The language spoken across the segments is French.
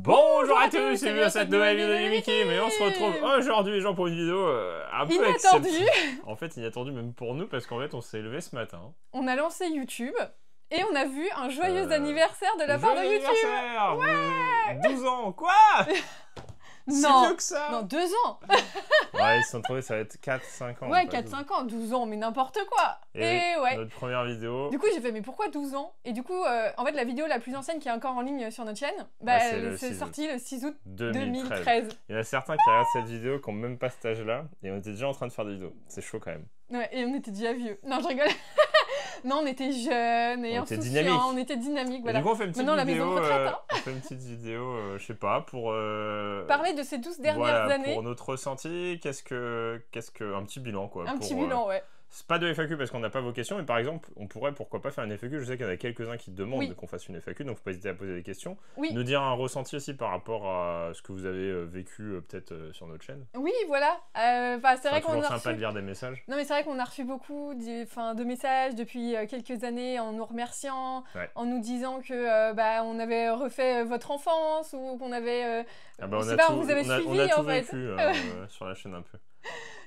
Bonjour à tous, c'est bien cette nouvelle vidéo de Mickey, mais on se retrouve aujourd'hui pour une vidéo un peu inattendue. En fait inattendue même pour nous parce qu'en fait on s'est levé ce matin. On a lancé YouTube et on a vu un joyeux anniversaire de la part de YouTube. Ouais 12 ans, quoi? Non, si vieux que ça. Non, 2 ans. Ouais, ils se sont trouvés, ça va être 4-5 ans. Ouais, 4-5 ans, 12 ans, mais n'importe quoi. Et ouais. Notre première vidéo. Du coup, j'ai fait, mais pourquoi 12 ans? Et du coup, en fait, la vidéo la plus ancienne qui est encore en ligne sur notre chaîne, bah, c'est sorti le 6 août 2013. Il y en a certains qui regardent cette vidéo qui n'ont même pas cet âge-là, et on était déjà en train de faire des vidéos. C'est chaud quand même. Ouais, et on était déjà vieux. Non, je rigole. Non, on était jeunes et insouciants, on était dynamiques. Voilà. Et du coup, on fait une petite Maintenant, vidéo, la maison de retraite, on fait une petite vidéo, je sais pas, pour... parler de ces 12 dernières années. Pour notre ressenti, qu'est-ce que... Un petit bilan, quoi. Petit bilan, ouais. C'est pas de FAQ parce qu'on n'a pas vos questions, mais par exemple, on pourrait pourquoi pas faire une FAQ. Je sais qu'il y en a quelques-uns qui demandent qu'on fasse une FAQ, donc faut pas hésiter à poser des questions. Oui. Nous dire un ressenti aussi par rapport à ce que vous avez vécu peut-être sur notre chaîne. Oui, voilà. C'est vrai qu'on a reçu... sympa de lire des messages. Non, mais c'est vrai qu'on a reçu beaucoup de messages depuis quelques années en nous remerciant, en nous disant que on avait refait votre enfance ou qu'on avait... vous avez suivi, on a tout en fait. vécu sur la chaîne un peu.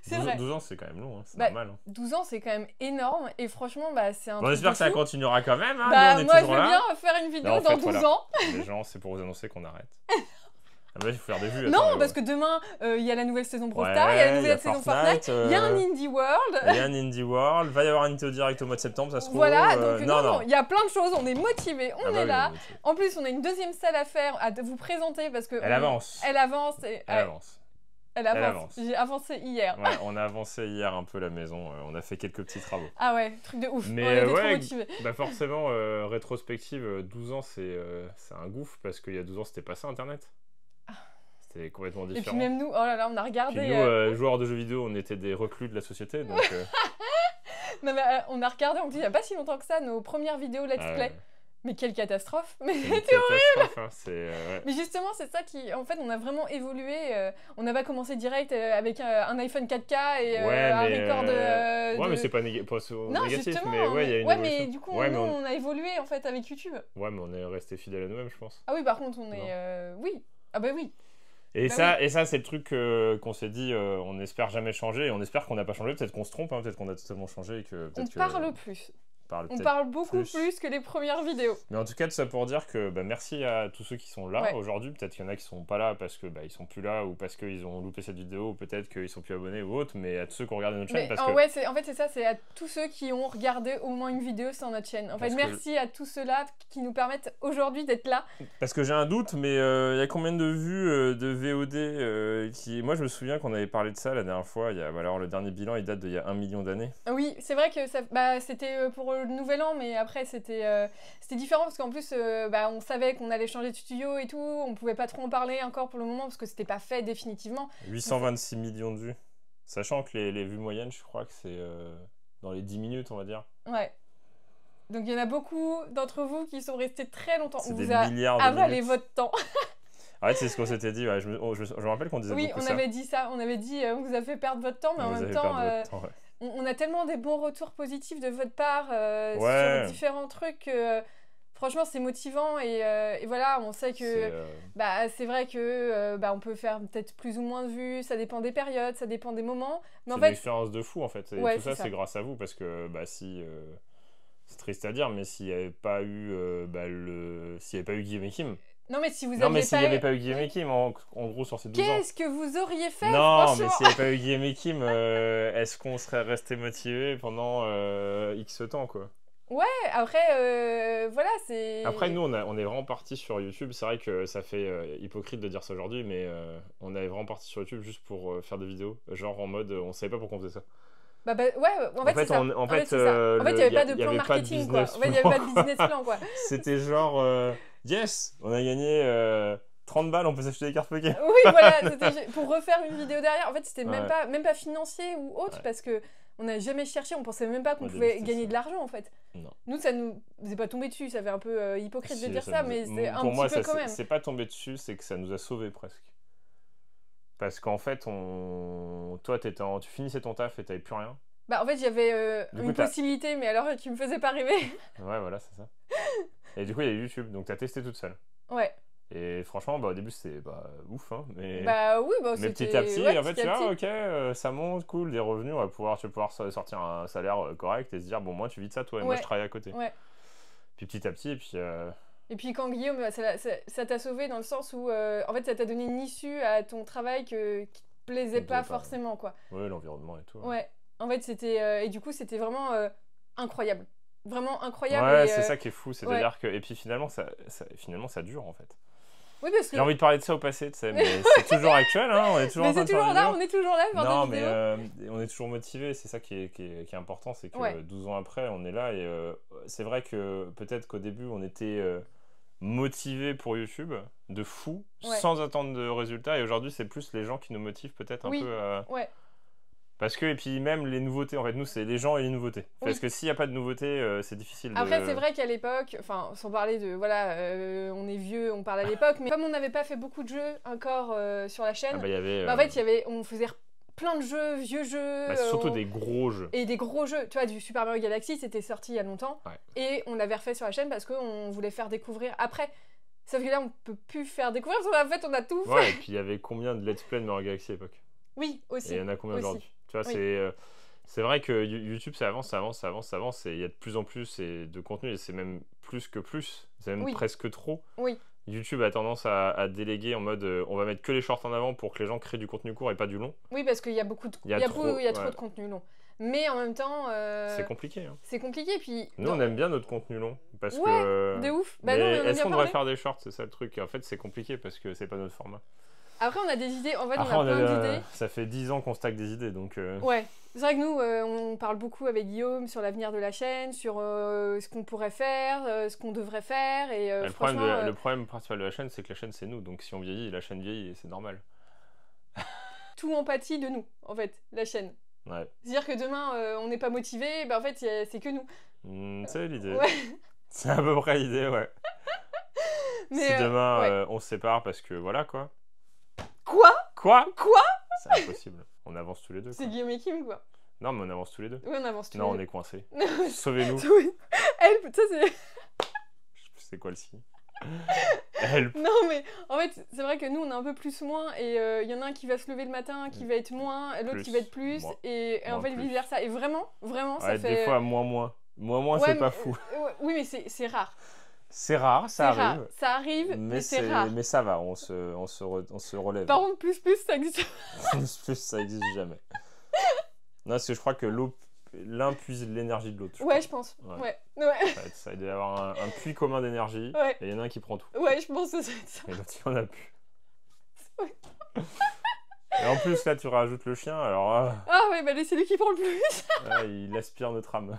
12 ans, c'est quand même long, hein, c'est normal. Hein. 12 ans, c'est quand même énorme et franchement, c'est un truc on espère que ça continuera quand même. Hein, moi, je veux bien faire une vidéo dans 12 ans. Les gens, c'est pour vous annoncer qu'on arrête. Ah bah, il faut faire des vues. Non, parce que demain, il y a la nouvelle saison Brawl Stars, il y a la nouvelle saison Fortnite, il y a un Indie World. Il y a un Indie World, va y avoir un Nintendo Direct au mois de septembre, ça se trouve. Voilà, donc non, il y a plein de choses, on est motivés, on est là. En plus, on a une deuxième salle à faire, à vous présenter parce que... Elle avance. Elle avance. Elle avance. J'ai avancé hier. Ouais, on a avancé hier un peu la maison. On a fait quelques petits travaux. Ah ouais, truc de ouf. Mais on était trop motivés. Bah forcément, rétrospective, 12 ans, c'est un gouffre parce qu'il y a 12 ans, c'était pas ça Internet. C'était complètement différent. Et puis même nous, oh là là, on a regardé... Puis nous, joueurs de jeux vidéo, on était des reclus de la société, donc... Non, mais, on a regardé, on dit, il n'y a pas si longtemps que ça, nos premières vidéos Let's Play. Ouais. Mais quelle catastrophe! Mais c'était horrible! Hein, Mais justement, c'est ça qui... En fait, on a vraiment évolué. On n'a pas commencé direct avec un iPhone 4K et un record Ouais, mais c'est pas négatif, mais ouais, il y a une évolution. Mais du coup, on a évolué, en fait, avec YouTube. Ouais, mais on est resté fidèle à nous-mêmes, je pense. Ah oui, par contre, on est... Oui. Ah bah oui. Et ça, c'est le truc qu'on s'est dit, on espère jamais changer, et on espère qu'on n'a pas changé, peut-être qu'on se trompe, hein, peut-être qu'on a totalement changé. Et que, on parle plus. On parle beaucoup plus que les premières vidéos. Mais en tout cas, tout ça pour dire que merci à tous ceux qui sont là aujourd'hui. Peut-être qu'il y en a qui sont pas là parce que ils sont plus là ou parce qu'ils ont loupé cette vidéo ou peut-être qu'ils sont plus abonnés ou autre. Mais à tous ceux qui ont regardé notre chaîne. En fait, c'est ça, c'est à tous ceux qui ont regardé au moins une vidéo sur notre chaîne. En fait, merci à tous ceux-là qui nous permettent aujourd'hui d'être là. Parce que j'ai un doute, mais il y a combien de vues de VOD qui... Moi, je me souviens qu'on avait parlé de ça la dernière fois. Alors, le dernier bilan, il date d'il y a 1 million d'années. Oui, c'est vrai que c'était pour le nouvel an, mais après c'était différent parce qu'en plus on savait qu'on allait changer de studio et tout, on pouvait pas trop en parler encore pour le moment parce que c'était pas fait définitivement. 826 millions de vues, sachant que les vues moyennes, je crois que c'est dans les 10 minutes, on va dire. Ouais. Donc il y en a beaucoup d'entre vous qui sont restés très longtemps. On vous a avalé votre temps. En fait, c'est ce qu'on s'était dit. Ouais. Je me rappelle qu'on disait beaucoup ça. Oui, on avait dit ça. On avait dit on vous a fait perdre votre temps, mais en même temps, on a tellement des bons retours positifs de votre part sur différents trucs. Franchement, c'est motivant et voilà, on sait que c'est vrai que on peut faire peut-être plus ou moins de vues. Ça dépend des périodes, ça dépend des moments. Mais c'est une expérience de fou en fait. Et tout ça, c'est grâce à vous parce que si c'est triste à dire, mais s'il n'y avait pas eu s'il n'y avait pas eu Guillaume et Kim. Non, mais si vous non, mais s'il n'y avait pas eu Guillaume et Kim, en gros, sur ces 12 ans... Qu'est-ce que vous auriez fait, non, mais s'il n'y avait pas eu Guillaume et Kim, est-ce qu'on serait resté motivé pendant X temps, quoi? Ouais, après, voilà, c'est... Après, nous, on est vraiment partis sur YouTube. C'est vrai que ça fait hypocrite de dire ça aujourd'hui, mais on est vraiment partis sur YouTube juste pour faire des vidéos. Genre en mode, on savait pas pourquoi on faisait ça. En fait, c'est ça. En fait, il n'y avait pas de plan marketing, quoi. En fait, il n'y avait pas de business plan, quoi. C'était genre, yes, on a gagné 30 balles, on peut s'acheter des cartes Poké. Oui, voilà, c'était pour refaire une vidéo derrière. En fait, c'était même pas financier ou autre, parce que on n'a jamais cherché, on pensait même pas qu'on pouvait gagner de l'argent, en fait. Non. Nous, ça nous est pas tombé dessus, ça fait un peu hypocrite de dire ça, mais c'est un petit peu quand même. C'est pas tombé dessus, c'est que ça nous a sauvés presque. Parce qu'en fait, toi, tu finissais ton taf et t'avais plus rien. En fait, j'avais une possibilité, mais alors qui me faisait pas rêver. Ouais, voilà, c'est ça. Et du coup, il y a YouTube, donc t'as testé toute seule. Ouais. Et franchement, au début, c'était ouf, hein, mais... oui, mais petit à petit, en fait, tu vois, ok, ça monte, cool, des revenus, tu vas pouvoir sortir un salaire correct et se dire, bon, moi, tu vis de ça, toi, et moi, je travaille à côté. Puis petit à petit, et puis... Et puis quand Guillaume, ça t'a sauvé dans le sens où, en fait, ça t'a donné une issue à ton travail qui te plaisait pas forcément, quoi. Ouais, l'environnement et tout. Ouais, en fait, c'était... et du coup, c'était vraiment incroyable. Vraiment incroyable. Ouais, c'est ça qui est fou, c'est-à-dire que... Et puis finalement, ça dure, en fait. Oui, parce que... J'ai envie de parler de ça au passé, tu sais, mais c'est toujours actuel, hein, on est toujours en train de faire des vidéos. On est toujours là, non, mais on est toujours motivé, c'est ça qui est important, c'est que 12 ans après, on est là, et c'est vrai que peut-être qu'au début, on était motivé pour YouTube, de fou, sans attendre de résultats, et aujourd'hui, c'est plus les gens qui nous motivent peut-être un peu à... Parce que, et puis même les nouveautés, en fait, nous, c'est les gens et les nouveautés. Parce que s'il n'y a pas de nouveautés, c'est difficile Après, c'est vrai qu'à l'époque, enfin, sans parler de, voilà, on est vieux, on parle à l'époque, mais comme on n'avait pas fait beaucoup de jeux encore sur la chaîne, en fait, on faisait plein de jeux, vieux jeux. Surtout des gros jeux. Et des gros jeux. Tu vois, du Super Mario Galaxy, c'était sorti il y a longtemps. Et on l'avait refait sur la chaîne parce qu'on voulait faire découvrir après. Sauf que là, on peut plus faire découvrir parce qu'en fait, on a tout fait. Ouais, et puis il y avait combien de let's play de Mario Galaxy à l'époque? Oui, aussi. Et il y en a combien aujourd'hui? Tu vois, c'est vrai que YouTube, ça avance, et il y a de plus en plus de contenu, et c'est même plus que plus. C'est même presque trop. YouTube a tendance à déléguer en mode on va mettre que les shorts en avant pour que les gens créent du contenu court et pas du long. Oui, parce qu'il y a beaucoup de... il y a trop de contenu long. Mais en même temps... c'est compliqué. Hein. C'est compliqué, puis... Nous, on aime bien notre contenu long. Parce que... de ouf. Mais est-ce qu'on devrait faire des shorts? C'est ça le truc. En fait, c'est compliqué parce que c'est pas notre format. Après, on a des idées. En fait, on a plein d'idées. Ça fait 10 ans qu'on stack des idées, donc... Ouais. C'est vrai que nous, on parle beaucoup avec Guillaume sur l'avenir de la chaîne, sur ce qu'on pourrait faire, ce qu'on devrait faire. Et, le problème principal de la chaîne, c'est que la chaîne, c'est nous. Donc si on vieillit, la chaîne vieillit, et c'est normal. Tout empathie de nous, en fait, la chaîne. Ouais. C'est-à-dire que demain, on n'est pas motivé, en fait, c'est que nous. C'est l'idée. C'est à peu près l'idée, mais si demain, on se sépare parce que voilà, quoi. Quoi? C'est impossible. On avance tous les deux. C'est Guillaume et Kim, quoi. Non, mais on avance tous les deux. Oui, on avance tous les deux. Non, on est coincés. Sauvez-nous. Help, ça c'est... C'est quoi le signe? Help. Non, mais en fait, c'est vrai que nous, on est un peu plus moins, et il y en a un qui va se lever le matin, qui va être moins, l'autre qui va être plus, et en fait, vice-versa. Et vraiment, ça fait... Des fois, moins. Moins, c'est pas fou. Oui, mais c'est rare. C'est rare, ça arrive. Ça arrive, mais c'est rare. Mais ça va, on se relève. Par contre, plus, ça existe. plus, ça existe jamais. Non, parce que je crois que l'un puise l'énergie de l'autre. Ouais, je pense. Ouais. Ça doit y avoir un puits commun d'énergie, et il y en a un qui prend tout. Ouais, je pense que c'est ça. Et l'autre, il en a plus. Et en plus, là, tu rajoutes le chien, alors... Ah ouais, c'est lui qui prend le plus. Il aspire notre âme.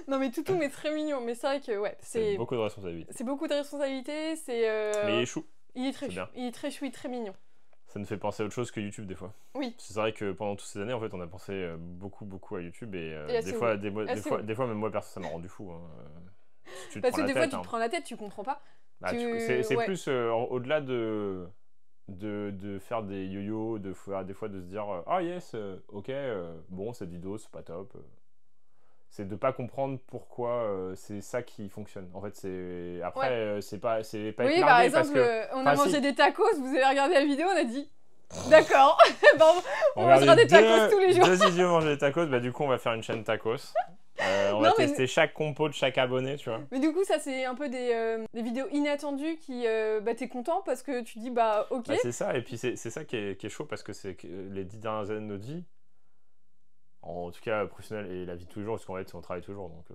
Non, mais Toutou, mais très mignon. Mais c'est vrai que, c'est beaucoup de responsabilités. C'est beaucoup de responsabilités, Mais il est chou. Il est très chou. Il est très chou, il est très mignon. Ça nous fait penser à autre chose que YouTube, des fois. Oui. C'est vrai que pendant toutes ces années, en fait, on a pensé beaucoup à YouTube, et des fois, même moi, perso, ça m'a rendu fou. Hein. Parce que des fois, tu te prends la tête, tu comprends pas. C'est plus au-delà de faire des yo-yo, des fois de se dire ah yes, ok, bon, cette vidéo, c'est pas top. C'est de pas comprendre pourquoi c'est ça qui fonctionne. En fait, c'est après c'est pas oui, par exemple, on a mangé des tacos, vous avez regardé la vidéo, on a dit d'accord, on mangera des tacos tous les jours. 2 idiots manger des tacos, du coup on va faire une chaîne tacos. On va tester chaque compo de chaque abonné, tu vois. Mais du coup, ça c'est un peu des vidéos inattendues qui t'es content parce que tu dis ok. C'est ça, et puis c'est ça qui est chaud, parce que c'est que les 10 dernières années de notre vie, en tout cas professionnel, et la vie de tous les jours, parce qu'en fait on travaille toujours, donc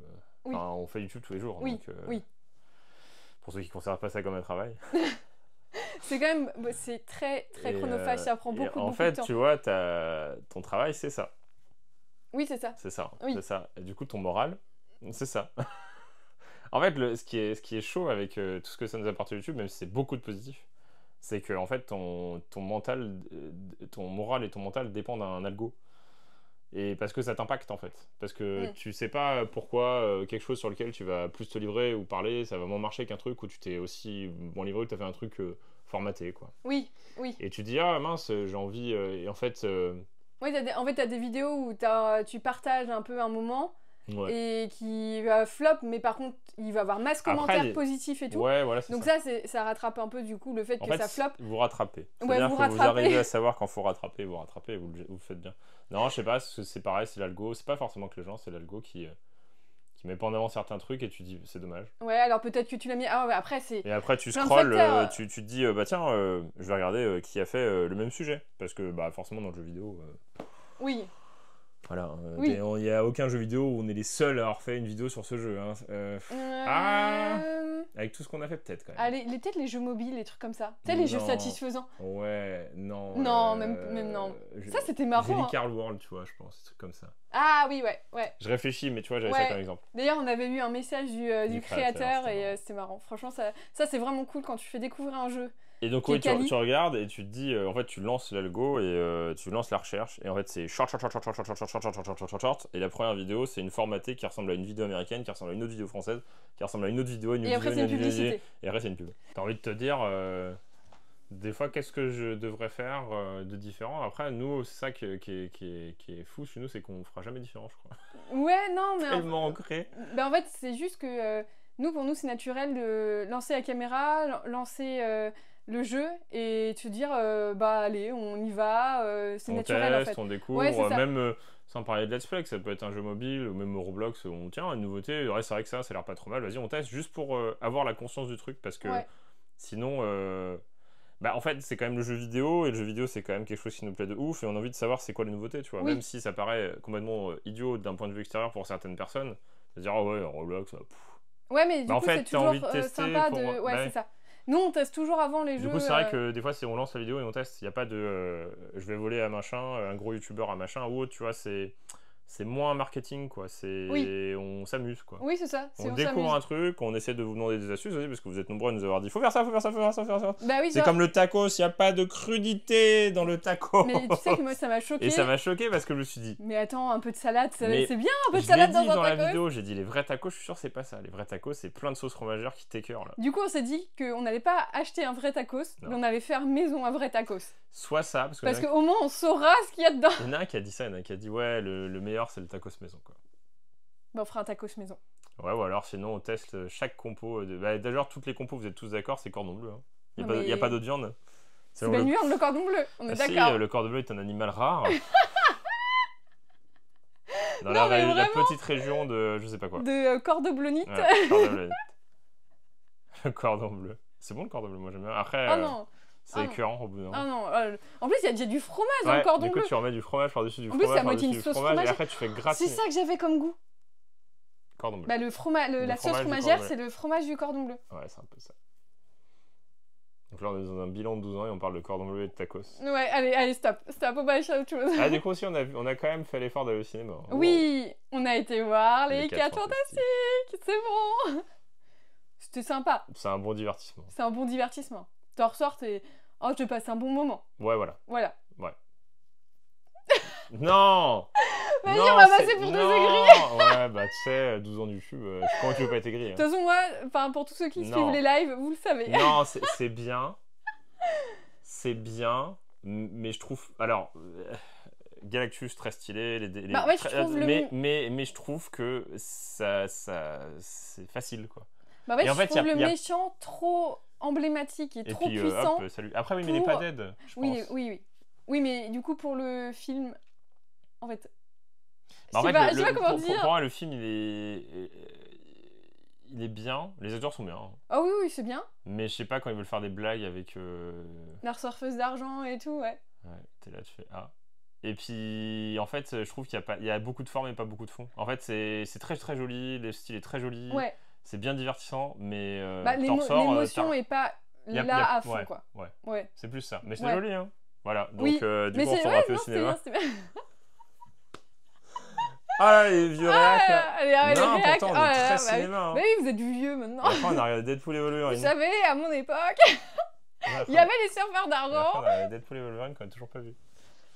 on fait YouTube tous les jours, donc pour ceux qui ne considèrent pas ça comme un travail. C'est quand même c'est très très chronophage, ça prend beaucoup de temps. En fait, tu vois, ton travail, c'est ça. Oui, c'est ça. C'est ça, c'est ça. Et du coup, ton moral, c'est ça. En fait, ce qui est chaud avec tout ce que ça nous apporte YouTube, même si c'est beaucoup de positif, c'est que en fait, ton mental, ton moral et ton mental dépendent d'un algo. Et parce que ça t'impacte, en fait. Parce que tu sais pas pourquoi quelque chose sur lequel tu vas plus te livrer ou parler, ça va moins marcher qu'un truc où tu t'es aussi moins livré, où tu as fait un truc formaté, quoi. Oui. Et tu te dis, ah mince, j'ai envie... et en fait... Oui, en fait, tu as des vidéos où tu partages un peu un moment, et qui va flop, mais par contre, il va avoir masse commentaires positifs et tout. Ouais, voilà, donc ça rattrape un peu du coup le fait que ça flop. Vous rattrapez. Ouais, vous arrivez à savoir quand faut rattraper, vous faites bien. Non, je sais pas, c'est pareil, c'est l'algo. C'est pas forcément que les gens, c'est l'algo qui met pas en avant certains trucs et tu dis c'est dommage. Ouais, alors peut-être que tu l'as mis. Ah ouais, après c'est. Et après tu scrolles, tu te dis bah tiens, je vais regarder qui a fait le même sujet. Parce que bah forcément dans le jeu vidéo. Oui. Voilà, il n'y a aucun jeu vidéo où on est les seuls à avoir fait une vidéo sur ce jeu. Hein. Avec tout ce qu'on a fait, peut-être quand même. Peut-être les jeux mobiles, les trucs comme ça. Tu sais, les jeux satisfaisants. Ouais, non. Non, même non. Ça, c'était marrant. J'ai Card World, tu vois, je pense, des trucs comme ça. Ah oui, ouais. Je réfléchis, mais tu vois, j'avais ça comme exemple. D'ailleurs, on avait eu un message du créateur et c'était marrant. Franchement, ça c'est vraiment cool quand tu fais découvrir un jeu. Et donc, oui, tu regardes et tu te dis, en fait, tu lances l'algo et tu lances la recherche. Et en fait, c'est short. Et la première vidéo, c'est une formatée qui ressemble à une vidéo américaine, qui ressemble à une autre vidéo française, qui ressemble à une autre vidéo, et après, c'est une publicité. Et après, c'est une pub. T'as envie de te dire, des fois, qu'est-ce que je devrais faire de différent? Après, nous, c'est ça qui est fou chez nous, c'est qu'on fera jamais différent, je crois. Ouais, non, mais. Tellement ancré. En fait, c'est juste que pour nous, c'est naturel de lancer la caméra, lancer. Le jeu et te dire allez on y va, c'est naturel teste, en fait. On découvre, même sans parler de let's play, ça peut être un jeu mobile ou même Roblox, on tient une nouveauté, ouais, c'est vrai que ça a l'air pas trop mal, vas-y on teste juste pour avoir la conscience du truc parce que sinon en fait c'est quand même le jeu vidéo et le jeu vidéo c'est quand même quelque chose qui nous plaît de ouf et on a envie de savoir c'est quoi les nouveautés, tu vois, même si ça paraît complètement idiot d'un point de vue extérieur pour certaines personnes, de dire oh ouais Roblox ouais mais du coup en fait, c'est toujours envie de tester sympa de c'est ça. Nous, on teste toujours avant les jeux. Du coup, c'est vrai que des fois, on lance la vidéo et on teste. Il n'y a pas de je vais voler à machin, un gros youtubeur à machin ou autre, tu vois, c'est moins marketing, quoi. On s'amuse, quoi. Oui, c'est ça. On découvre un truc, on essaie de vous demander des astuces aussi, parce que vous êtes nombreux à nous avoir dit faut faire ça. Bah oui, c'est comme le tacos, il n'y a pas de crudité dans le tacos. Mais tu sais que moi, ça m'a choqué. Et ça m'a choqué parce que je me suis dit. Mais attends, un peu de salade, c'est bien, un peu de salade dans un tacos. Dans la vidéo, j'ai dit les vrais tacos, je suis sûr, c'est pas ça. Les vrais tacos, c'est plein de sauces fromagères qui t'écœurent, là. Du coup, on s'est dit qu'on n'allait pas acheter un vrai tacos, mais on allait faire maison un vrai tacos. Soit ça, parce qu'au moins, on saura ce qu'il y a dedans. Il y en a un qui a dit ça, il y en a un qui a dit ouais, le meilleur, c'est le tacos maison, quoi. Bah, on fera un tacos maison. Ouais, ou alors sinon on teste chaque compo. D'ailleurs, toutes les compos, vous êtes tous d'accord, c'est cordon bleu. Hein. Il n'y a pas d'autre viande. C'est pas une viande, le cordon bleu, on est d'accord. Si, le cordon bleu est un animal rare. Dans la petite région de je sais pas quoi. De cordoblonite. Ouais, cordoblonite. Le cordon bleu. C'est bon le cordon bleu, moi j'aime bien. Après, non. c'est écœurant au bout d'un moment. Ah non, en plus il y a déjà du fromage dans le cordon bleu. Du coup tu remets du fromage par-dessus du fromage. En plus, c'est à moitié une sauce fromagère. Et après tu fais gratiner. C'est ça que j'avais comme goût. Cordon bleu. Bah, la sauce fromagère, c'est le fromage du cordon bleu. Ouais, c'est un peu ça. Donc là, on est dans un bilan de 12 ans et on parle de cordon bleu et de tacos. Ouais, allez, stop, on va aller chercher autre chose. Du coup aussi, on a quand même fait l'effort d'aller au cinéma. Oui, on a été voir les 4 Fantastiques, c'est bon. C'était sympa. C'est un bon divertissement. T'en ressors et je te passe un bon moment. Ouais, voilà. Ouais. Non. Vas-y, on va passer pour des aigris. Ouais, bah tu sais, 12 ans du YouTube, comment tu veux pas être aigri? De toute façon, moi, pour tous ceux qui suivent les lives, vous le savez. Non, c'est bien. C'est bien, mais je trouve... Alors, Galactus, très stylé. Mais je trouve que ça c'est facile, quoi. Bah ouais, je trouve le méchant trop emblématique et trop puissant. Salut. Après, oui, mais il n'est pas dead, je pense. Oui, mais du coup, pour le film, en fait... je sais pas comment dire. Pour moi, le film, il est bien. Les acteurs sont bien. Ah oui, c'est bien. Mais je sais pas quand ils veulent faire des blagues avec... La surfeuse d'argent et tout, ouais. Ouais, t'es là, tu fais... Ah. Et puis, en fait, je trouve qu'il y a beaucoup de forme et pas beaucoup de fond. En fait, c'est très très joli, le style est très joli. Ouais. C'est bien divertissant, mais... l'émotion est pas là à fond, quoi. Ouais. C'est plus ça. Mais c'est joli, hein. Voilà, donc du coup on s'en va au cinéma. C'est bien. Ah les vieux réacs. Non, pourtant on est très cinéma. Mais oui, vous êtes vieux maintenant. Après on a regardé Deadpool et Wolverine. Vous savez, à mon époque, il y avait les surfeurs d'argent. On a regardé Deadpool et Wolverine qu'on a toujours pas vu.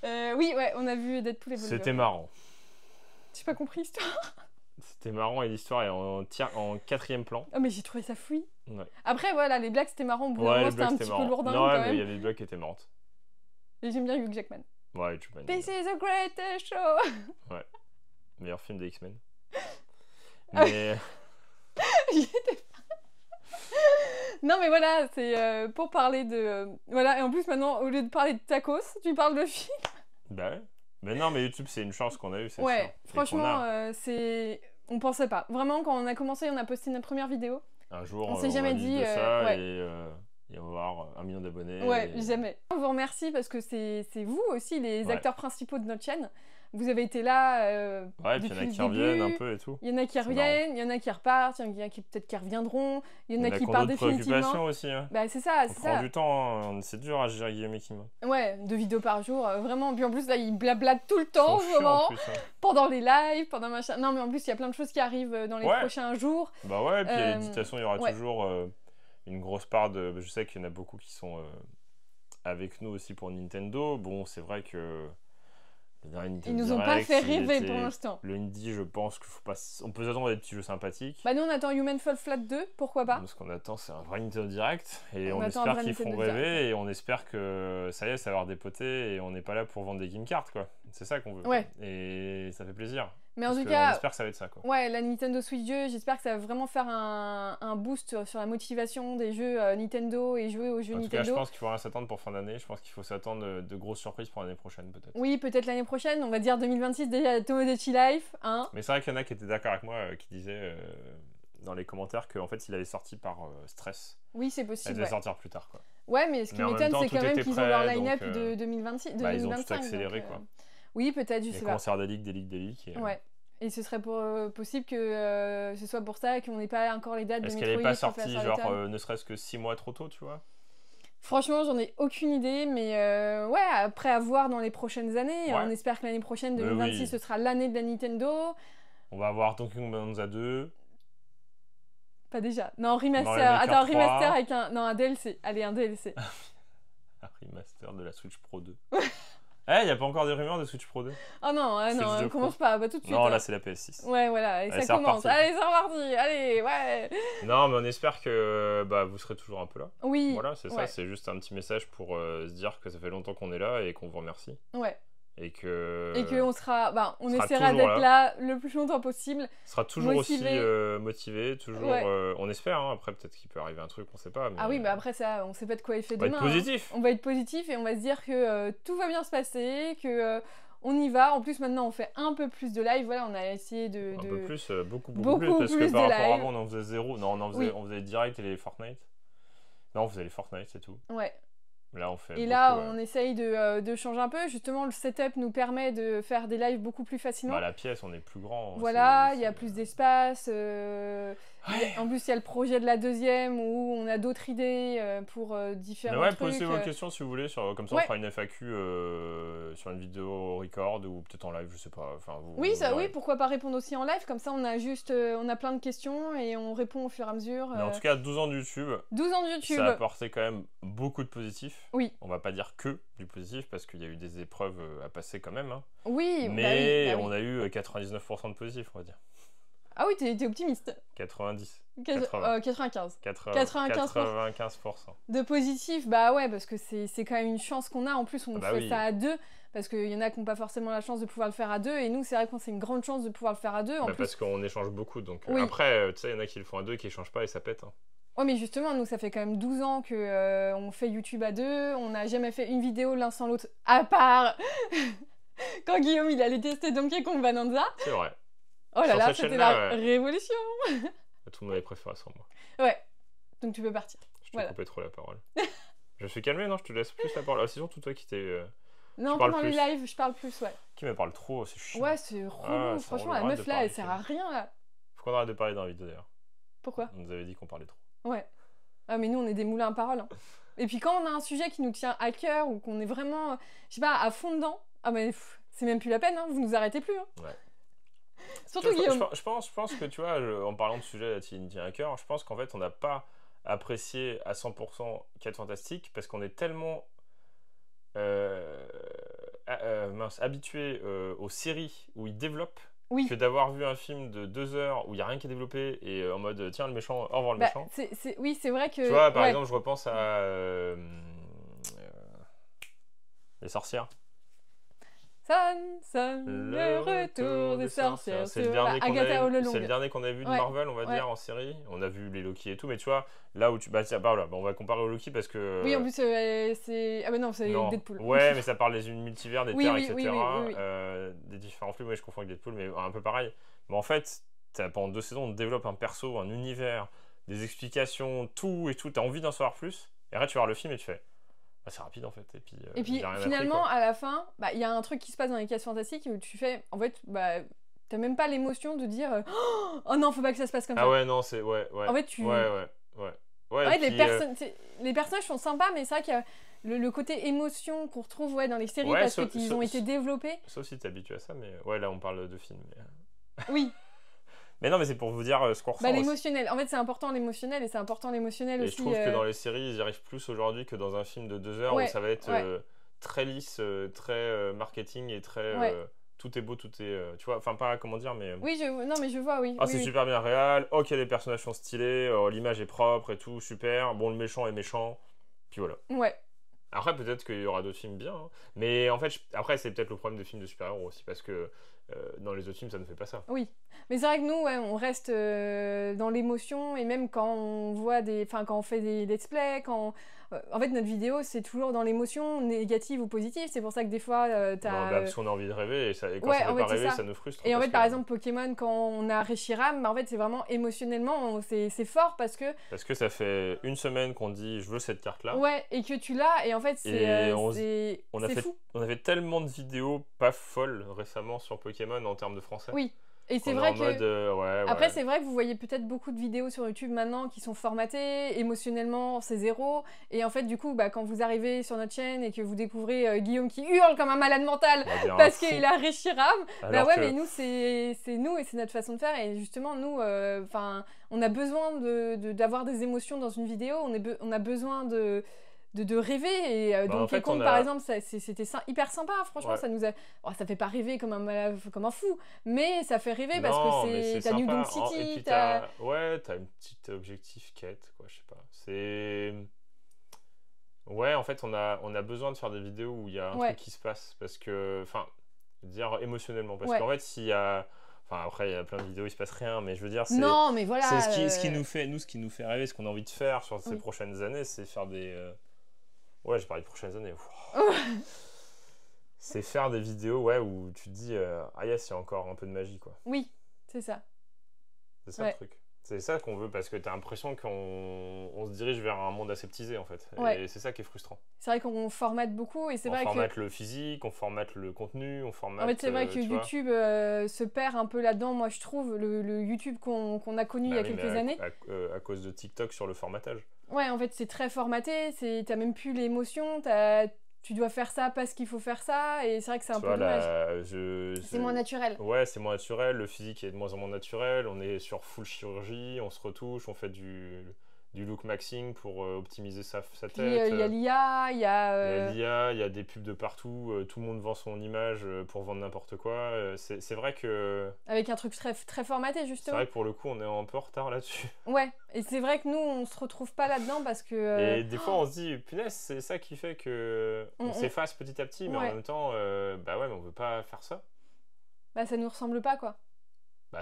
Oui, on a vu Deadpool et Wolverine. C'était marrant. J'ai pas compris l'histoire. C'était marrant et l'histoire est en 4e plan. Ah mais j'ai trouvé ça fouillis. Ouais. Après voilà, les blagues c'était marrant, c'était un petit peu lourdin quand même. Non, mais il y avait des blagues qui étaient marrantes. Et j'aime bien Hugh Jackman. Ouais, Hugh Jackman. This is a great show. Ouais. Meilleur film des X-Men. Mais... Non mais voilà, c'est pour parler de... voilà, et en plus maintenant, au lieu de parler de tacos, tu parles de films. Bah ouais. Mais non, mais YouTube, c'est une chance qu'on a eue, c'est ouais, sûr. franchement, c'est... On pensait pas. Vraiment, quand on a commencé, on a posté notre première vidéo. Un jour, on s'est jamais dit de ça et on va avoir 1 million d'abonnés. Ouais, jamais. On vous remercie parce que c'est vous aussi, les acteurs principaux de notre chaîne. Vous avez été là ouais, puis il y en a qui reviennent un peu et tout. Il y en a qui reviennent, il y en a qui repartent, il y en a qui peut-être qui reviendront, il y en a qui partent définitivement. Aussi. Hein. Bah c'est ça, c'est ça. On prend du temps, hein. C'est dur à gérer Guillaume et Kim. Ouais, 2 vidéos par jour, vraiment. Puis en plus là, ils blablatent tout le temps, vraiment. Plus, hein. Pendant les lives, pendant machin. Non mais en plus, il y a plein de choses qui arrivent dans les prochains jours. Bah ouais, puis à l'éditation, il y aura toujours une grosse part de... Je sais qu'il y en a beaucoup qui sont avec nous aussi pour Nintendo. Bon, c'est vrai que... Ils nous ont pas fait rêver pour l'instant. Le indie, je pense qu'il faut pas... On peut s'attendre à des petits jeux sympathiques. Bah nous, on attend Human Fall Flat 2, pourquoi pas. Ce qu'on attend, c'est un vrai Nintendo Direct. Et on espère qu'ils feront rêver. Et on espère que ça y est, ça va avoir dépoté. Et on n'est pas là pour vendre des game cards, quoi. C'est ça qu'on veut. Ouais. Et ça fait plaisir. Mais en tout cas, on espère que ça va être ça, quoi. Ouais, la Nintendo Switch 2, j'espère que ça va vraiment faire un boost sur la motivation des jeux Nintendo et jouer aux jeux Nintendo. En tout cas, je pense qu'il faut rien s'attendre pour fin d'année. Je pense qu'il faut s'attendre de grosses surprises pour l'année prochaine, peut-être. Oui, peut-être l'année prochaine. On va dire 2026 déjà, Tomodachi Life. Hein. Mais c'est vrai qu'il y en a qui étaient d'accord avec moi, qui disaient dans les commentaires qu'en fait, il avait sorti par stress. Oui, c'est possible. Il devait sortir plus tard, quoi. Ouais, mais ce qui m'étonne, c'est quand même qu'ils ont leur line-up de 2026, de 2025. Ils ont tout accéléré, quoi. Oui, peut-être, je sais pas. Il commence à avoir des leaks. Ouais. Et ce serait possible que ce soit pour ça qu'on n'ait pas encore les dates de Metroid. Est-ce qu'elle n'est pas sortie, genre, ne serait-ce que 6 mois trop tôt, tu vois? Franchement, j'en ai aucune idée, mais ouais, après à voir dans les prochaines années. On espère que l'année prochaine, 2026, ce sera l'année de la Nintendo. On va avoir Donkey Kong Bonanza 2. Pas déjà. Non, remaster. Attends, remaster avec un DLC. Allez, un DLC. Un remaster de la Switch Pro 2. Il n'y a pas encore des rumeurs de Switch Pro 2? Oh non, non, commence pas, tout de suite. Non, là c'est la PS6. Ouais, voilà, et ça commence. Allez, c'est reparti, allez, ouais. Non, mais on espère que vous serez toujours un peu là. Oui. Voilà, c'est ça, c'est juste un petit message pour se dire que ça fait longtemps qu'on est là et qu'on vous remercie. Ouais. Et que on sera, on essaiera d'être là le plus longtemps possible. On sera toujours motivé. Aussi motivé, toujours. On espère. Hein, après, peut-être qu'il peut arriver un truc, on sait pas. Mais... Ah oui, mais après ça, on sait pas de quoi il fait demain. On va être positif. Hein. On va être positif et on va se dire que tout va bien se passer, que on y va. En plus, maintenant, on fait un peu plus de live. Voilà, on a essayé de. Un peu plus, beaucoup plus, parce que par rapport à avant, on en faisait zéro. Non, on faisait les directs et les Fortnite. Non, on faisait les Fortnite, c'est tout. Ouais. Là, on fait on essaye de changer un peu. Justement, le setup nous permet de faire des lives beaucoup plus facilement. La pièce, on est plus grand. Voilà, il y a plus d'espace. En plus, il y a le projet de la deuxième où on a d'autres idées pour différents trucs. Posez vos questions si vous voulez. Comme ça, on fera une FAQ sur une vidéo record ou peut-être en live, je sais pas. Enfin, oui, pourquoi pas répondre aussi en live. Comme ça, on a plein de questions et on répond au fur et à mesure. Mais en tout cas, 12 ans de YouTube. 12 ans de YouTube. Ça a apporté quand même beaucoup de positifs. Oui. On va pas dire que du positif parce qu'il y a eu des épreuves à passer quand même. Hein. Oui, mais on a eu 99% de positifs, on va dire. Ah oui, t'es optimiste. 90. 95. 95%. De positif, bah ouais, parce que c'est quand même une chance qu'on a. En plus, on fait ça à deux. Parce qu'il y en a qui n'ont pas forcément la chance de pouvoir le faire à deux. Et nous, c'est vrai qu'on c'est une grande chance de pouvoir le faire à deux. En plus... Parce qu'on échange beaucoup. Donc après, tu sais, il y en a qui le font à deux et qui échangent pas et ça pète. Hein. Ouais, mais justement, nous, ça fait quand même 12 ans qu'on fait YouTube à deux. On n'a jamais fait une vidéo l'un sans l'autre, à part quand Guillaume, il allait tester Donkey Kong Bonanza. C'est vrai. Oh là là, c'était la révolution. Tout le monde avait préféré sans moi. Ouais, donc tu peux partir. Je te coupais trop la parole. Je suis calmé, non? Je te laisse plus la parole. C'est surtout toi qui t'es... Non, pendant les lives, je parle plus, ouais. Qui me parle trop, c'est chiant. Ouais, c'est relou. Franchement, la meuf là, elle sert à rien, là. Faut qu'on arrête de parler dans la vidéo, d'ailleurs. Pourquoi? On nous avait dit qu'on parlait trop. Ouais. Ah, mais nous, on est des moulins à parole. Hein. Et puis quand on a un sujet qui nous tient à cœur ou qu'on est vraiment, je sais pas, à fond dedans, ah mais c'est même plus la peine, hein, vous nous arrêtez plus. Hein. Ouais. Surtout Guillaume. Je pense que, tu vois, en parlant de sujet qui nous tient à cœur, je pense qu'en fait, on n'a pas apprécié à 100% 4 Fantastiques parce qu'on est tellement habitué aux séries où ils développent que d'avoir vu un film de 2 heures où il n'y a rien qui est développé et en mode tiens le méchant, au revoir le méchant. Oui, c'est vrai que... Tu vois, par exemple, je repense à Les Sorcières. le retour des sorcières. C'est le dernier qu'on a vu de Marvel, on va dire, en série. On a vu les Loki et tout, mais tu vois, là où tu... Bah tiens, voilà, on va comparer au Loki parce que... Oui, en plus, c'est... Ah bah non, c'est Deadpool. Ouais, mais ça parle des multivers, des terres, etc. Des différents flux, moi je confonds avec Deadpool, mais un peu pareil. Mais en fait, pendant 2 saisons, on développe un perso, un univers, des explications, tout et tout. T'as envie d'en savoir plus. Et après, tu vas voir le film et tu fais... c'est rapide en fait. Et puis finalement, à la fin, il y a un truc qui se passe dans les cases fantastiques où tu fais, en fait, t'as même pas l'émotion de dire oh non, faut pas que ça se passe comme ça. Ah ouais, non, c'est. Ouais. En fait, tu. Ouais. En fait, les personnages sont sympas, mais c'est vrai qu'il y a le côté émotion qu'on retrouve dans les séries parce qu'ils ont été développés. Sauf si t'es habitué à ça, mais ouais, là on parle de films. Oui. Mais non, mais c'est pour vous dire ce qu'on ressent. L'émotionnel. En fait, c'est important l'émotionnel et c'est important l'émotionnel aussi. Et je trouve que dans les séries, ils y arrivent plus aujourd'hui que dans un film de 2 heures où ça va être très lisse, très marketing et très. Tout est beau, tout est. Tu vois, enfin, pas comment dire, mais. Oui, non, mais je vois, oui. Ah, c'est super bien réel. Ok, les personnages sont stylés, l'image est propre et tout, super. Bon, le méchant est méchant. Puis voilà. Ouais. Après, peut-être qu'il y aura d'autres films bien. Hein. Mais en fait, après, c'est peut-être le problème des films de super-héros aussi, parce que dans les autres films, ça ne fait pas ça. Oui. Mais c'est vrai que nous, on reste dans l'émotion, et même quand on voit quand on fait des let's play, en fait, notre vidéo, c'est toujours dans l'émotion, négative ou positive. C'est pour ça que des fois, t'as... parce qu'on a envie de rêver, et quand ça ne fait pas rêver, ça nous frustre. Et en fait, par exemple, Pokémon, quand on a Reshiram, en fait, c'est vraiment émotionnellement, c'est fort parce que... Parce que ça fait 1 semaine qu'on dit « je veux cette carte-là ». Ouais, et que tu l'as, et en fait, c'est fou. On a fait tellement de vidéos pas folles récemment sur Pokémon en termes de français. Oui. Et c'est vrai que... Mode, Après, c'est vrai que vous voyez peut-être beaucoup de vidéos sur YouTube maintenant qui sont formatées, émotionnellement, c'est 0. Et en fait, du coup, quand vous arrivez sur notre chaîne et que vous découvrez Guillaume qui hurle comme un malade mental parce qu'il a Reshiram, mais nous, c'est nous et c'est notre façon de faire. Et justement, nous, on a besoin d'avoir des émotions dans une vidéo, on a besoin de rêver et Donkey Kong par exemple c'était hyper sympa franchement. Ça nous a ça fait pas rêver comme un fou, mais ça fait rêver parce que t'as New Donk City, t'as une petite objectif quête quoi, je sais pas, c'est en fait on a besoin de faire des vidéos où il y a un truc qui se passe parce que dire émotionnellement parce qu'en fait s'il y a après, il y a plein de vidéos, il se passe rien, mais je veux dire, c'est ce qui nous fait rêver, ce qu'on a envie de faire sur ces prochaines années, c'est faire des... Ouais, j'ai parlé de prochaines années. C'est faire des vidéos où tu te dis, ah yes, il y a encore un peu de magie, quoi. Oui, c'est ça. C'est ça le truc. C'est ça qu'on veut parce que t'as l'impression qu'on se dirige vers un monde aseptisé en fait. Et c'est ça qui est frustrant. C'est vrai qu'on formate beaucoup et c'est vrai que... On formate le physique, on formate le contenu, on formate... En fait c'est vrai que YouTube se perd un peu là-dedans, moi je trouve, le YouTube qu'on a connu il y a quelques années. À cause de TikTok sur le formatage. Ouais, en fait c'est très formaté, t'as même plus l'émotion, tu dois faire ça parce qu'il faut faire ça, et c'est vrai que c'est un peu dommage. C'est moins naturel. Ouais, c'est moins naturel, le physique est de moins en moins naturel, on est sur full chirurgie, on se retouche, on fait du look maxing pour optimiser sa tête. Il y a l'IA, il y a l'IA, il y a des pubs de partout, tout le monde vend son image pour vendre n'importe quoi. C'est vrai que... Avec un truc très, très formaté, justement. C'est vrai que pour le coup, on est un peu en retard là-dessus. Ouais, et c'est vrai que nous, on se retrouve pas là-dedans parce que... Et des fois, on se dit, punaise, c'est ça qui fait qu'on s'efface petit à petit, mais en même temps, mais on veut pas faire ça. Ça nous ressemble pas, quoi.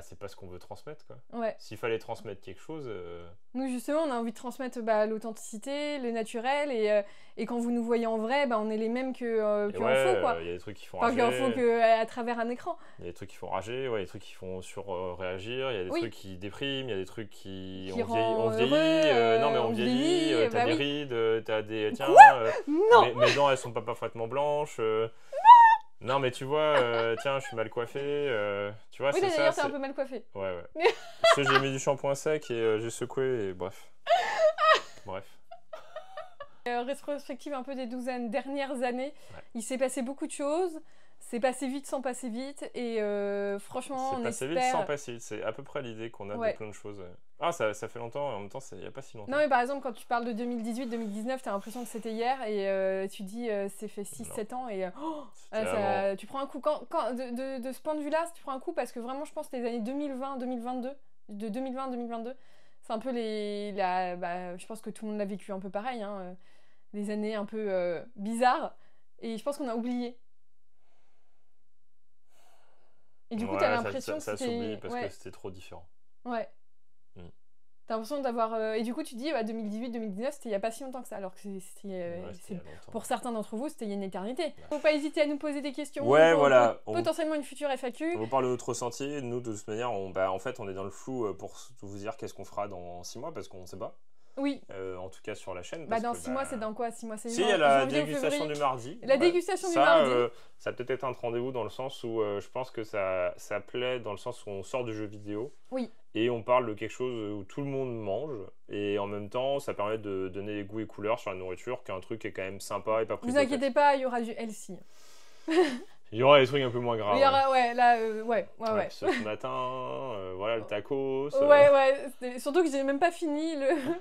C'est pas ce qu'on veut transmettre, quoi. Ouais. S'il fallait transmettre quelque chose... Nous, justement, on a envie de transmettre l'authenticité, le naturel, et quand vous nous voyez en vrai, on est les mêmes qu'en faux, quoi. Il y a des trucs qui font rager. Qu'en faux qu'à travers un écran. Il y a des trucs qui font rager, il y a des trucs qui font réagir, il y a des trucs qui dépriment, il y a des trucs qui... on vieillit, non mais on vieillit, t'as des rides, t'as des... Tiens, mes dents, elles sont pas parfaitement blanches... Non, mais tu vois, tiens, je suis mal coiffé. Tu vois, oui, d'ailleurs, t'es un peu mal coiffé. Ouais. Parce que j'ai mis du shampoing sec et j'ai secoué et bref. Rétrospective un peu des 12 dernières années. Il s'est passé beaucoup de choses. C'est passé vite sans passer vite. Et franchement, on espère... C'est passé vite sans passer vite. C'est à peu près l'idée qu'on a de plein de choses. Ah, ça fait longtemps et en même temps, il n'y a pas si longtemps. Non, mais par exemple, quand tu parles de 2018-2019, t'as l'impression que c'était hier et tu dis c'est fait 6-7 ans et tu prends un coup. De ce point de vue-là, tu prends un coup parce que vraiment, je pense que les années 2020-2022, de 2020-2022, c'est un peu je pense que tout le monde l'a vécu un peu pareil, les années un peu bizarres, et je pense qu'on a oublié. Et du coup, t'as l'impression que ça s'oublie parce que c'était trop différent. Ouais. T'as l'impression d'avoir... Et du coup, tu dis, 2018-2019, c'était il n'y a pas si longtemps que ça, alors que pour certains d'entre vous, c'était il y a une éternité. Faut pas hésiter à nous poser des questions. Voilà. Potentiellement une future FAQ. On vous parle de notre ressenti. Nous, de toute manière, en fait, on est dans le flou pour vous dire qu'est-ce qu'on fera dans 6 mois, parce qu'on ne sait pas. Oui. En tout cas sur la chaîne. Dans 6 mois, c'est dans quoi? 6 mois, c'est il y a la dégustation du mardi. La dégustation du mardi. Ça peut être un rendez-vous dans le sens où je pense que ça plaît dans le sens où on sort du jeu vidéo. Oui. Et on parle de quelque chose où tout le monde mange. Et en même temps, ça permet de donner les goûts et couleurs sur la nourriture, qu'un truc est quand même sympa et pas pris de tête. Vous inquiétez pas, il y aura du healthy. Il y aura des trucs un peu moins graves. Il y aura, ouais. Ce matin, voilà, le tacos. Ouais. Surtout que j'ai même pas fini.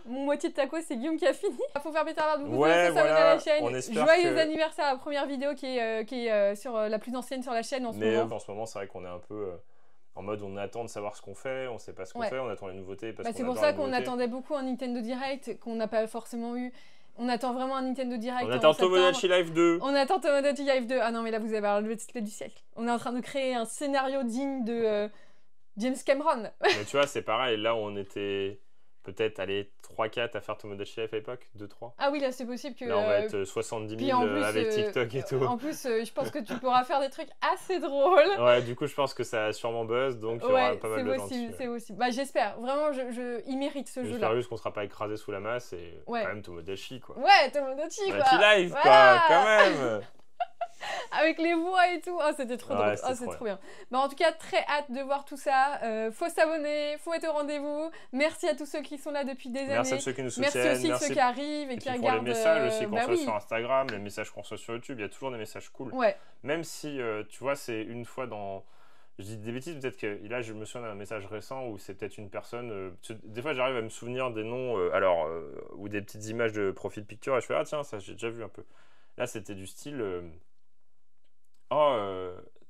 Mon moitié de tacos, c'est Guillaume qui a fini. Il faut faire pétard, vous s'abonner à la chaîne. Joyeux anniversaire à la première vidéo qui est sur la plus ancienne sur la chaîne en ce moment. Mais en ce moment, c'est vrai qu'on est un peu... en mode, on attend de savoir ce qu'on fait, on sait pas ce qu'on fait, on attend les nouveautés. C'est pour ça qu'on attendait beaucoup un Nintendo Direct, qu'on n'a pas forcément eu. On attend vraiment un Nintendo Direct. On attend Tomodachi Life 2. On attend Tomodachi Life 2. Ah non, mais là, vous avez le titre du siècle. On est en train de créer un scénario digne de James Cameron. Mais tu vois, c'est pareil. Là, on était peut-être 3-4 à faire Tomodachi Life à l'époque, 2-3. Ah oui, là, c'est possible que... Là, on va être 70 000 avec TikTok et tout. En plus, je pense que tu pourras faire des trucs assez drôles. Ouais, du coup, je pense que ça a sûrement buzz, donc il y aura pas mal de gens dessus. C'est possible. J'espère. Vraiment, il mérite ce jeu-là. J'espère juste qu'on sera pas écrasé sous la masse et quand même Tomodachi, quoi. Ouais, Tomodachi, quoi. Tomodachi Life, quoi, quand même. Avec les voix et tout. C'était trop drôle. C'est trop bien. En tout cas, très hâte de voir tout ça. Faut s'abonner, faut être au rendez-vous. Merci à tous ceux qui sont là depuis des années. Merci à ceux qui nous soutiennent. Merci aussi ceux qui arrivent et qui regardent. Pour les messages aussi qu'on reçoit sur Instagram, les messages qu'on reçoit sur YouTube, il y a toujours des messages cool. Ouais. Même si, tu vois, c'est une fois dans... Je dis des bêtises, peut-être que là, je me souviens d'un message récent où c'est peut-être une personne... des fois, j'arrive à me souvenir des noms, ou des petites images de profil picture, et je fais « Ah tiens, ça, j'ai déjà vu un peu. » Là, c'était du style...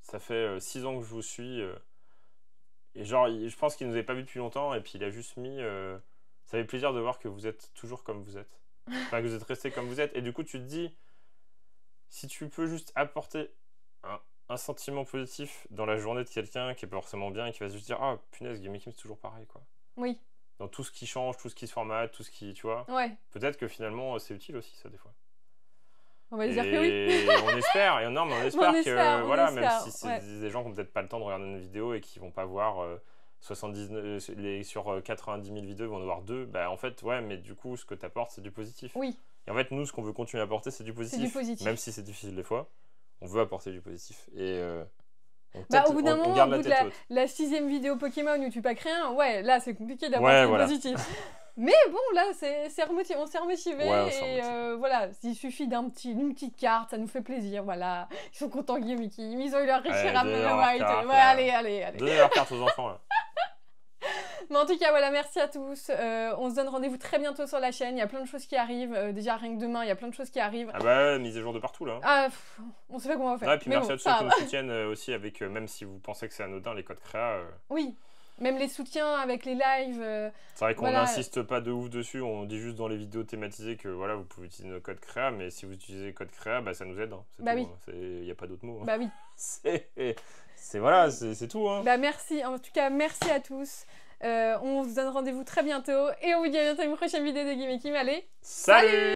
ça fait 6 ans que je vous suis. Et genre, je pense qu'il nous avait pas vu depuis longtemps. Et puis il a juste mis... ça fait plaisir de voir que vous êtes toujours comme vous êtes. Enfin, que vous êtes resté comme vous êtes. Et du coup, tu te dis, si tu peux juste apporter un sentiment positif dans la journée de quelqu'un qui est pas forcément bien et qui va se dire, ah punaise, Game Kim, c'est toujours pareil, quoi. Oui. Dans tout ce qui change, tout ce qui se formate, tout ce qui... Tu vois. Ouais. Peut-être que finalement, c'est utile aussi, ça, des fois. On va dire que oui. On espère, et non, mais on espère que, voilà, même si c'est des gens qui n'ont peut-être pas le temps de regarder une vidéo et qui vont pas voir 79, sur 90 000 vidéos, ils vont en voir 2, bah en fait, ouais, mais du coup, ce que tu apportes, c'est du positif. Oui. Et en fait, nous, ce qu'on veut continuer à apporter, c'est du positif. Même si c'est difficile des fois, on veut apporter du positif. Et au bout d'un moment, au bout de la 6e vidéo Pokémon où tu packs rien, ouais, là, c'est compliqué d'apporter du positif. Mais bon, là, on s'est remotivé et voilà, il suffit d'une petite carte, ça nous fait plaisir, voilà. Ils sont contents, Guillaume et Kim, ils ont eu leur riche White. Ouais, allez. Donnez leur carte aux enfants, là. Mais en tout cas, voilà, merci à tous. On se donne rendez-vous très bientôt sur la chaîne. Il y a plein de choses qui arrivent. Déjà, rien que demain, il y a plein de choses qui arrivent. Ah bah, mise à jour de partout, là. Ah, on sait pas comment on va faire. Ouais, et puis merci à tous ceux qui nous soutiennent aussi avec, même si vous pensez que c'est anodin, les codes créa. Oui. Même les soutiens avec les lives. C'est vrai qu'on n'insiste pas de ouf dessus, on dit juste dans les vidéos thématisées que voilà, vous pouvez utiliser nos codes créa, mais si vous utilisez code créa, bah, ça nous aide. Hein, oui. Il n'y a pas d'autre mot. Hein. Bah oui. c'est tout. Hein. Bah merci, en tout cas, merci à tous. On se donne rendez-vous très bientôt et on vous dit à bientôt dans une prochaine vidéo de Game Kim. Allez, salut.